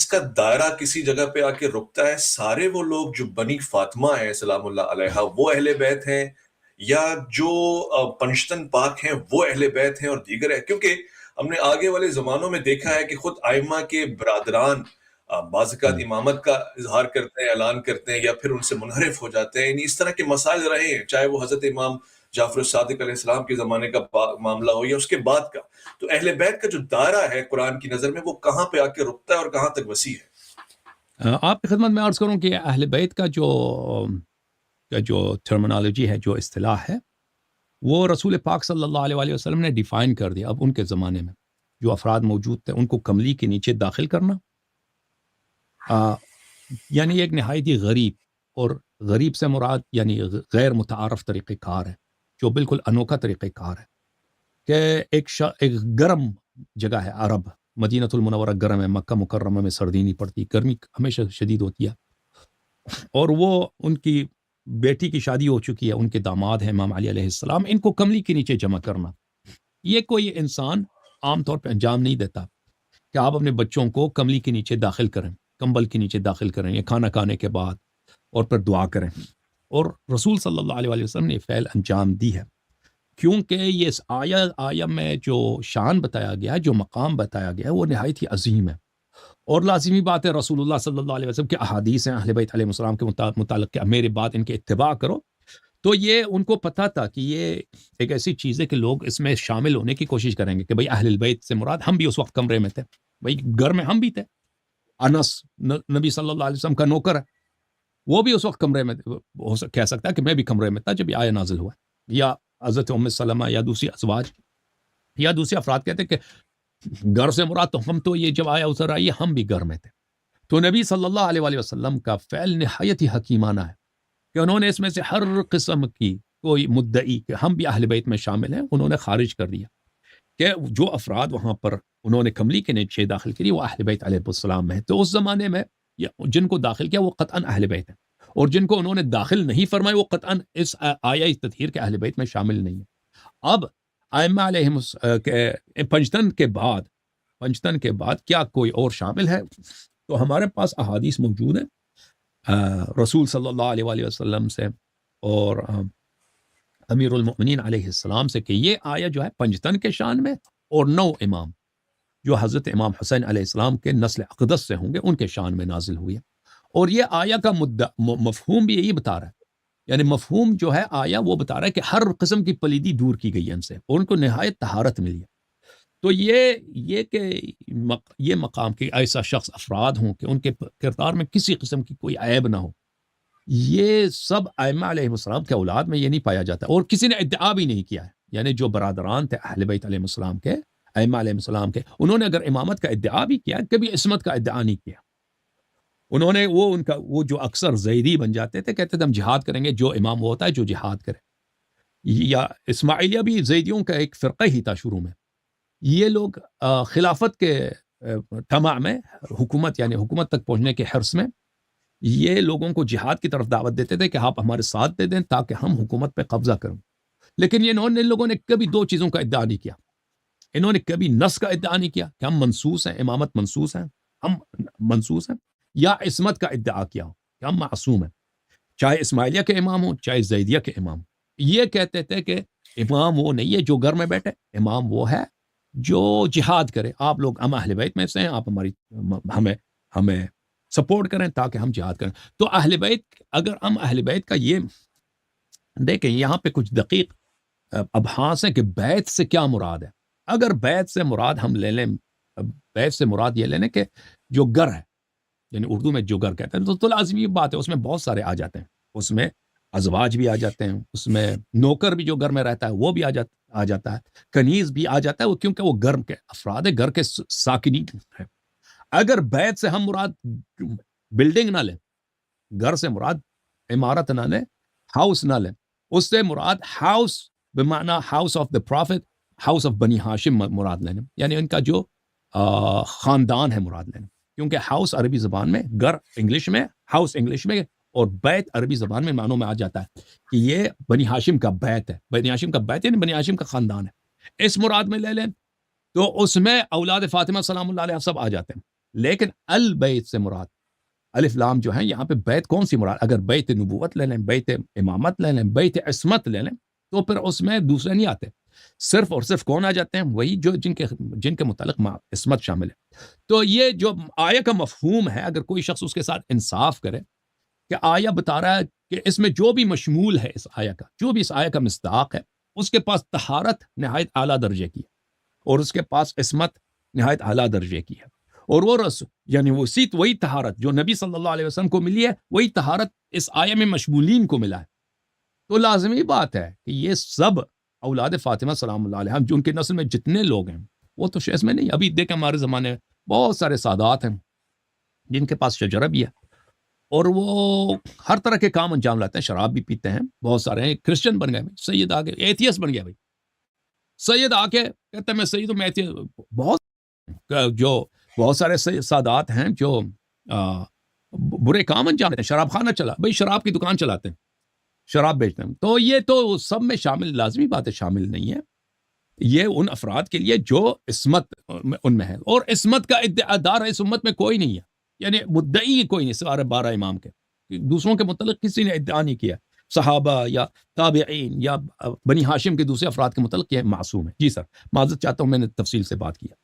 کا دائرہ کسی جگہ پہ آ کے رکتا ہے، سارے وہ لوگ جو بنی فاطمہ ہیں سلام اللہ علیہا وہ اہل بیت ہیں، یا جو پنجتن پاک ہیں وہ اہل بیت ہیں اور دیگر ہے؟ کیونکہ ہم نے آگے والے زمانوں میں دیکھا ہے کہ خود ائمہ کے برادران بعض اوقات امامت کا اظہار کرتے ہیں، اعلان کرتے ہیں، یا پھر ان سے منحرف ہو جاتے ہیں. یعنی اس طرح کے مسائل رہے ہیں، چاہے وہ حضرت امام جعفر الصادق علیہ السلام کے زمانے کا معاملہ ہو یا اس کے بعد کا. تو اہل بیت کا جو دائرہ ہے قرآن کی نظر میں وہ کہاں پہ آ کے رکتا ہے اور کہاں تک وسیع ہے؟ آپ کی خدمت میں عرض کروں کہ اہل بیت کا جو ٹرمنالوجی ہے، جو اصطلاح ہے، وہ رسول پاک صلی اللہ علیہ وسلم نے ڈیفائن کر دیا. اب ان کے زمانے میں جو افراد موجود تھے ان کو کملی کے نیچے داخل کرنا یعنی ایک نہایت ہی غریب، اور غریب سے مراد یعنی غیر متعارف طریقہ کار ہے، جو بالکل انوکھا طریقہ کار ہے. کہ ایک گرم جگہ ہے عرب، مدینہ المنورہ گرم ہے، مکہ مکرمہ میں سردی نہیں پڑتی، گرمی ہمیشہ شدید ہوتی ہے. اور وہ ان کی بیٹی کی شادی ہو چکی ہے، ان کے داماد ہیں امام علی علیہ السلام. ان کو کملی کے نیچے جمع کرنا، یہ کوئی انسان عام طور پہ انجام نہیں دیتا کہ آپ اپنے بچوں کو کملی کے نیچے داخل کریں، کمبل کے نیچے داخل کریں، یا کھانا کھانے کے بعد اور پھر دعا کریں. اور رسول صلی اللہ علیہ وسلم نے یہ فعل انجام دی ہے، کیونکہ یہ اس آیہ میں جو شان بتایا گیا ہے، جو مقام بتایا گیا ہے، وہ نہایت ہی عظیم ہے. اور لازمی بات ہے رسول اللہ صلی اللہ علیہ وسلم کے احادیث ہیں اہل بیت علیہ السلام کے متعلق کہ میرے بعد ان کے اتباع کرو. تو یہ ان کو پتہ تھا کہ یہ ایک ایسی چیز ہے کہ لوگ اس میں شامل ہونے کی کوشش کریں گے کہ بھئی اہل بیت سے مراد، ہم بھی اس وقت کمرے میں تھے، بھئی گھر میں ہم بھی تھے. انس نبی صلی اللہ علیہ وسلم کا نوکر ہے، وہ بھی اس وقت کمرے میں کہہ سکتا ہے کہ میں بھی کمرے میں تھا جب یہ آیہ نازل ہوا. یا حضرت ام سلمہ یا دوسری ازواج یا دوسرے افراد کہتے ہیں کہ گھر سے مراد تو ہم تو یہ جب آیا اتر آئی ہم بھی گھر میں تھے. تو نبی صلی اللہ علیہ وسلم کا فعل نہایت ہی حکیمانہ ہے کہ انہوں نے اس میں سے ہر قسم کی کوئی مدعی کہ ہم بھی اہل بیت میں شامل ہیں انہوں نے خارج کر دیا. کہ جو افراد وہاں پر انہوں نے کملی کے نیچے داخل کری وہ اہل بیت علیہ السلام میں. تو اس زمانے میں جن کو داخل کیا وہ قطعاً اہل بیت ہیں، اور جن کو انہوں نے داخل نہیں فرمائے وہ قطعاً اس آیہ تطہیر کے اہل بیت میں شامل نہیں ہے. اب ائمہ علیہ پنجتن کے بعد کیا کوئی اور شامل ہے؟ تو ہمارے پاس احادیث موجود ہیں رسول صلی اللہ علیہ وسلم سے اور امیر المؤمنین علیہ السلام سے کہ یہ آیہ جو ہے پنجتن کے شان میں، اور 9 امام جو حضرت امام حسین علیہ السلام کے نسل اقدس سے ہوں گے ان کے شان میں نازل ہوئی ہے. اور یہ آیہ کا مفہوم بھی یہی بتا رہا ہے، یعنی مفہوم جو ہے آیہ وہ بتا رہا ہے کہ ہر قسم کی پلیدی دور کی گئی ہے ان سے، اور ان کو نہایت طہارت ملی ہے. تو یہ کہ یہ مقام کہ ایسا شخص افراد ہوں کہ ان کے کردار میں کسی قسم کی کوئی عیب نہ ہو، یہ سب ائمہ علیہ السلام کے اولاد میں یہ نہیں پایا جاتا، اور کسی نے ادعا بھی نہیں کیا ہے. یعنی جو برادران تھے اہل بیت علیہ السلام کے، ائمہ علیہ السلام کے، انہوں نے اگر امامت کا ادعا بھی کیا کبھی عصمت کا ادعا نہیں کیا. انہوں نے وہ جو اکثر زیدی بن جاتے تھے، کہتے تھے ہم جہاد کریں گے، جو امام ہوتا ہے جو جہاد کرے. یا اسماعیلیہ بھی زیدیوں کا ایک فرقہ ہی تھا شروع میں. یہ لوگ خلافت کے طمع میں، حکومت یعنی حکومت تک پہنچنے کے حرص میں، یہ لوگوں کو جہاد کی طرف دعوت دیتے تھے کہ آپ ہمارے ساتھ دے دیں تاکہ ہم حکومت پہ قبضہ کریں. لیکن ان لوگوں نے کبھی 2 چیزوں کا ادعا نہیں کیا. انہوں نے کبھی نص کا ادعا نہیں کیا کہ ہم منصوص ہیں، امامت منصوص ہیں، ہم منصوص ہیں، یا عصمت کا ادعا کیا ہو کہ ہم معصوم ہیں، چاہے اسماعیلیہ کے امام ہوں چاہے زیدیہ کے امام. یہ کہتے تھے کہ امام وہ نہیں ہے جو گھر میں بیٹھے، امام وہ ہے جو جہاد کرے. آپ لوگ ہم اہل بیت میں سے ہیں، آپ ہمیں سپورٹ کریں تاکہ ہم جہاد کریں. تو اہل بیت، اگر ہم اہل بیت کا یہ دیکھیں، یہاں پہ کچھ دقیق ابحاث ہیں کہ بیت سے کیا مراد ہے. اگر بیت سے مراد ہم لے لیں، بیت سے مراد یہ لے لیں کہ جو گھر ہے، یعنی اردو میں جو گھر کہتے ہیں، تو لازمی بات ہے اس میں بہت سارے آ جاتے ہیں. اس میں ازواج بھی آ جاتے ہیں، اس میں نوکر بھی جو گھر میں رہتا ہے وہ بھی آ جاتا ہے، کنیز بھی آ جاتا ہے، کیونکہ وہ گھر کے افراد ہے، گھر کے ساکنین ہے. اگر بیت سے ہم مراد بلڈنگ نہ لیں، گھر سے مراد عمارت نہ لیں، ہاؤس نہ لیں، اس سے مراد ہاؤس بمعنی house of the prophet, house of Bani Hashim مراد لینا، یعنی ان کا جو خاندان ہے مراد لینا. کیونکہ ہاؤس عربی زبان میں، گھر انگلش میں، ہاؤس انگلش میں، اور بیت عربی زبان میں معنوں میں آ جاتا ہے کہ یہ بنی ہاشم کا بیت ہے. بنی ہاشم کا بیت یعنی بنی ہاشم کا خاندان ہے. اس مراد میں لے لیں تو اس میں اولاد فاطمہ سلام اللہ علیہ سب آ جاتے ہیں. لیکن البیت سے مراد الف لام جو ہیں یہاں پہ بیت کون سی مراد؟ اگر بیت نبوت لے لیں، بیت امامت لے لیں، بیت عصمت لے لیں، تو پھر اس میں دوسرے نہیں آتے، صرف اور صرف کون آ جاتے ہیں؟ وہی جو جن کے متعلق عصمت شامل ہے۔ تو یہ جو آیہ کا مفہوم ہے، اگر کوئی شخص اس کے ساتھ انصاف کرے کہ آیہ بتا رہا ہے کہ اس میں جو بھی مشمول ہے اس آیہ کا، جو بھی اس آیہ کا مصداق ہے، اس کے پاس طہارت نہایت اعلیٰ درجے کی ہے، اور اس کے پاس عصمت نہایت اعلیٰ درجے کی ہے، اور وہ یعنی وہی طہارت جو نبی صلی اللہ علیہ وسلم کو ملی ہے، وہی طہارت اس آیہ میں مشمولین کو ملا ہے۔ تو لازمی بات ہے کہ یہ سب اولاد فاطمہ سلام اللہ علیہ جو ان کے نسل میں جتنے لوگ ہیں وہ تو شیز میں نہیں۔ ابھی دیکھیں ہمارے زمانے میں بہت سارے سادات ہیں جن کے پاس شجرہ بھی ہے، اور وہ ہر طرح کے کام انجام لاتے ہیں، شراب بھی پیتے ہیں، بہت سارے ہیں، کرسچن بن گئے، سید آ کے ایتھیس بن گیا، بھائی سید آ کے کہتے ہیں میں سید ہوں، میں بہت سارے سادات ہیں جو برے کام انجام دیتے ہیں، شراب خانہ چلا، بھائی شراب کی دکان چلاتے ہیں، شراب بیچتے ہیں، تو یہ تو سب میں شامل، لازمی بات ہے شامل نہیں ہے۔ یہ ان افراد کے لیے جو عصمت ان میں ہے، اور عصمت کا ادعا دار اس امت میں کوئی نہیں ہے، یعنی مدعی کوئی نہیں سوائے 12 امام کے، دوسروں کے متعلق کسی نے ادعا نہیں کیا، صحابہ یا تابعین یا بنی ہاشم کے دوسرے افراد کے متعلق یہ معصوم ہے۔ جی سر، معذرت چاہتا ہوں میں نے تفصیل سے بات کیا۔